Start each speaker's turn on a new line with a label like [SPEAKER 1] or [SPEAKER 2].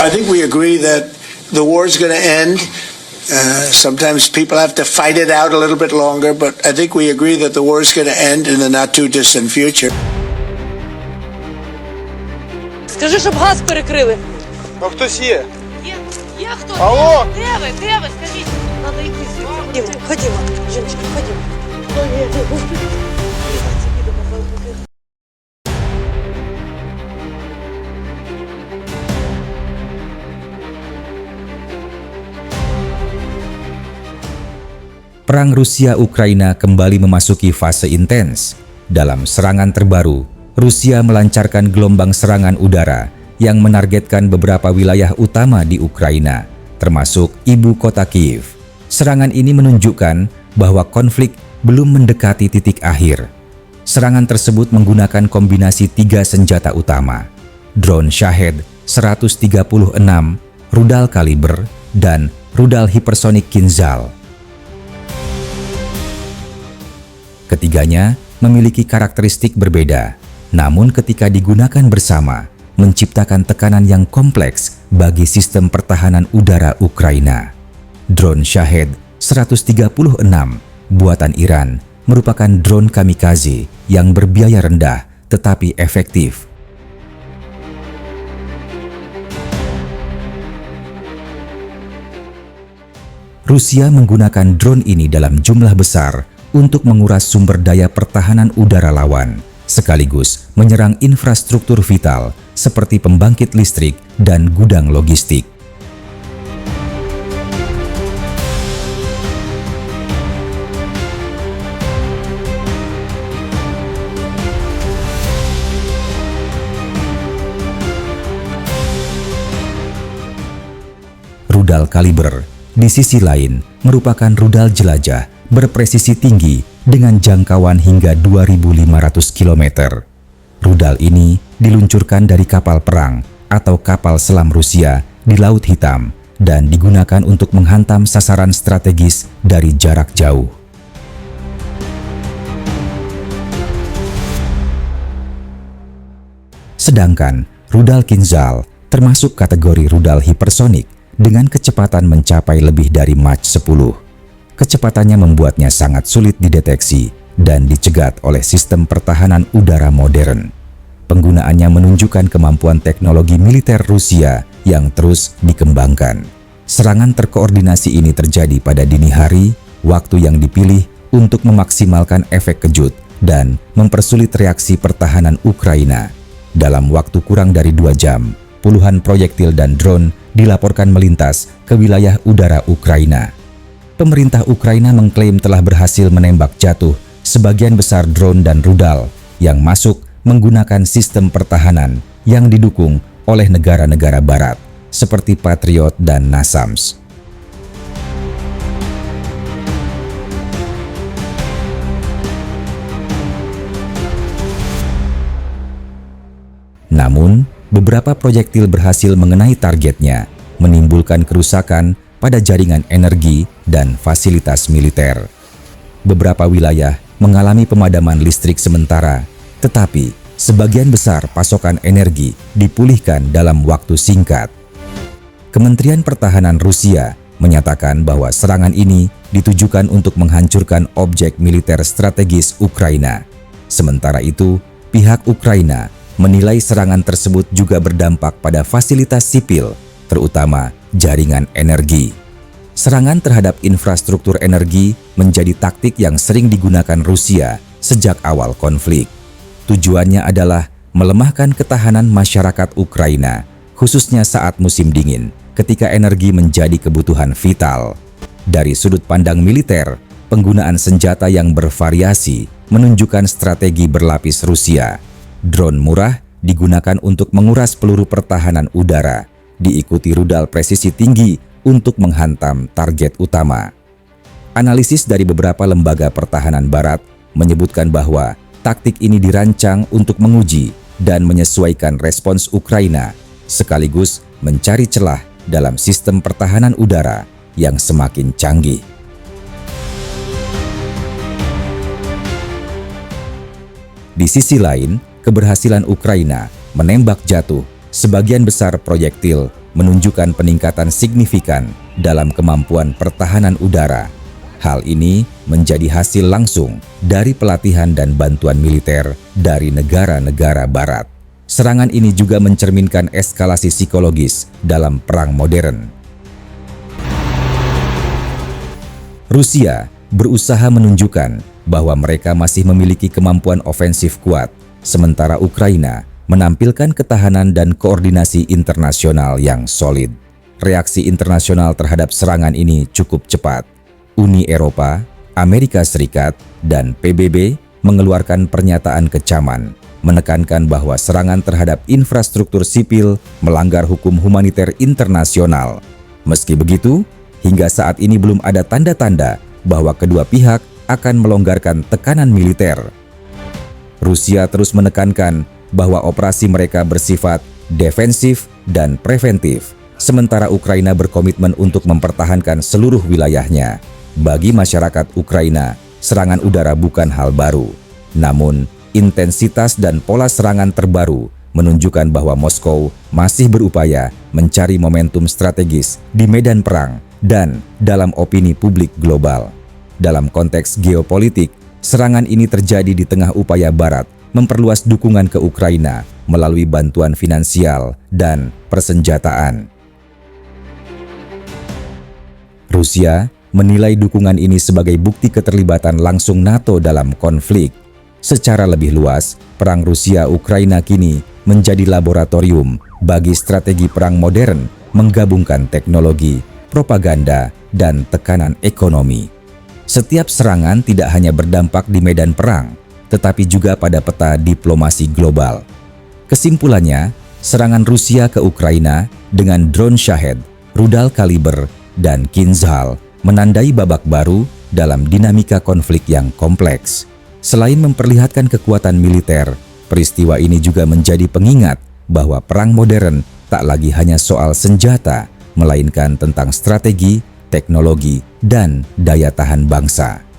[SPEAKER 1] I think we agree that the war is going to end. Sometimes people have to fight it out a little bit longer, but I think we agree that the war is going to end in the not too distant future.
[SPEAKER 2] Скажи, щоб газ перекрили.
[SPEAKER 3] А хтось є?
[SPEAKER 2] Є хто?
[SPEAKER 3] Алло!
[SPEAKER 2] Де ви? Де ви? Скажіть. Надо йти звідси. Ходімо, жіночки, ходімо.
[SPEAKER 4] Perang Rusia-Ukraina kembali memasuki fase intens. Dalam serangan terbaru, Rusia melancarkan gelombang serangan udara yang menargetkan beberapa wilayah utama di Ukraina, termasuk ibu kota Kiev. Serangan ini menunjukkan bahwa konflik belum mendekati titik akhir. Serangan tersebut menggunakan kombinasi 3 senjata utama: drone Shahed 136, rudal kaliber, dan rudal hipersonik Kinzhal. Ketiganya memiliki karakteristik berbeda, namun ketika digunakan bersama, menciptakan tekanan yang kompleks bagi sistem pertahanan udara Ukraina. Drone Shahed 136 buatan Iran merupakan drone kamikaze yang berbiaya rendah tetapi efektif. Rusia menggunakan drone ini dalam jumlah besar untuk menguras sumber daya pertahanan udara lawan, sekaligus menyerang infrastruktur vital seperti pembangkit listrik dan gudang logistik. Rudal kaliber, di sisi lain, merupakan rudal jelajah berpresisi tinggi dengan jangkauan hingga 2.500 km. Rudal ini diluncurkan dari kapal perang atau kapal selam Rusia di Laut Hitam dan digunakan untuk menghantam sasaran strategis dari jarak jauh. Sedangkan rudal Kinzhal termasuk kategori rudal hipersonik dengan kecepatan mencapai lebih dari Mach 10. Kecepatannya membuatnya sangat sulit dideteksi dan dicegat oleh sistem pertahanan udara modern. Penggunaannya menunjukkan kemampuan teknologi militer Rusia yang terus dikembangkan. Serangan terkoordinasi ini terjadi pada dini hari, waktu yang dipilih untuk memaksimalkan efek kejut dan mempersulit reaksi pertahanan Ukraina. Dalam waktu kurang dari 2 jam, puluhan proyektil dan drone dilaporkan melintas ke wilayah udara Ukraina. Pemerintah Ukraina mengklaim telah berhasil menembak jatuh sebagian besar drone dan rudal yang masuk menggunakan sistem pertahanan yang didukung oleh negara-negara barat seperti Patriot dan NASAMS. Namun, beberapa proyektil berhasil mengenai targetnya, menimbulkan kerusakan pada jaringan energi dan fasilitas militer. Beberapa wilayah mengalami pemadaman listrik sementara, tetapi sebagian besar pasokan energi dipulihkan dalam waktu singkat. Kementerian Pertahanan Rusia menyatakan bahwa serangan ini ditujukan untuk menghancurkan objek militer strategis Ukraina. Sementara itu, pihak Ukraina menilai serangan tersebut juga berdampak pada fasilitas sipil, terutama jaringan energi. Serangan terhadap infrastruktur energi menjadi taktik yang sering digunakan Rusia sejak awal konflik. Tujuannya adalah melemahkan ketahanan masyarakat Ukraina, khususnya saat musim dingin, ketika energi menjadi kebutuhan vital. Dari sudut pandang militer, penggunaan senjata yang bervariasi menunjukkan strategi berlapis Rusia. Drone murah digunakan untuk menguras peluru pertahanan udara, diikuti rudal presisi tinggi untuk menghantam target utama. Analisis dari beberapa lembaga pertahanan barat menyebutkan bahwa taktik ini dirancang untuk menguji dan menyesuaikan respons Ukraina, sekaligus mencari celah dalam sistem pertahanan udara yang semakin canggih. Di sisi lain, keberhasilan Ukraina menembak jatuh sebagian besar proyektil menunjukkan peningkatan signifikan dalam kemampuan pertahanan udara. Hal ini menjadi hasil langsung dari pelatihan dan bantuan militer dari negara-negara barat. Serangan ini juga mencerminkan eskalasi psikologis dalam perang modern. Rusia berusaha menunjukkan bahwa mereka masih memiliki kemampuan ofensif kuat, sementara Ukraina menampilkan ketahanan dan koordinasi internasional yang solid. Reaksi internasional terhadap serangan ini cukup cepat. Uni Eropa, Amerika Serikat, dan PBB mengeluarkan pernyataan kecaman, menekankan bahwa serangan terhadap infrastruktur sipil melanggar hukum humaniter internasional. Meski begitu, hingga saat ini belum ada tanda-tanda bahwa kedua pihak akan melonggarkan tekanan militer. Rusia terus menekankan bahwa operasi mereka bersifat defensif dan preventif, sementara Ukraina berkomitmen untuk mempertahankan seluruh wilayahnya. Bagi masyarakat Ukraina, serangan udara bukan hal baru. Namun, intensitas dan pola serangan terbaru menunjukkan bahwa Moskow masih berupaya mencari momentum strategis di medan perang dan dalam opini publik global. Dalam konteks geopolitik, serangan ini terjadi di tengah upaya Barat memperluas dukungan ke Ukraina melalui bantuan finansial dan persenjataan. Rusia menilai dukungan ini sebagai bukti keterlibatan langsung NATO dalam konflik. Secara lebih luas, perang Rusia-Ukraina kini menjadi laboratorium bagi strategi perang modern menggabungkan teknologi, propaganda, dan tekanan ekonomi. Setiap serangan tidak hanya berdampak di medan perang, tetapi juga pada peta diplomasi global. Kesimpulannya, serangan Rusia ke Ukraina dengan drone Shahed, rudal kaliber, dan Kinzhal menandai babak baru dalam dinamika konflik yang kompleks. Selain memperlihatkan kekuatan militer, peristiwa ini juga menjadi pengingat bahwa perang modern tak lagi hanya soal senjata, melainkan tentang strategi, teknologi, dan daya tahan bangsa.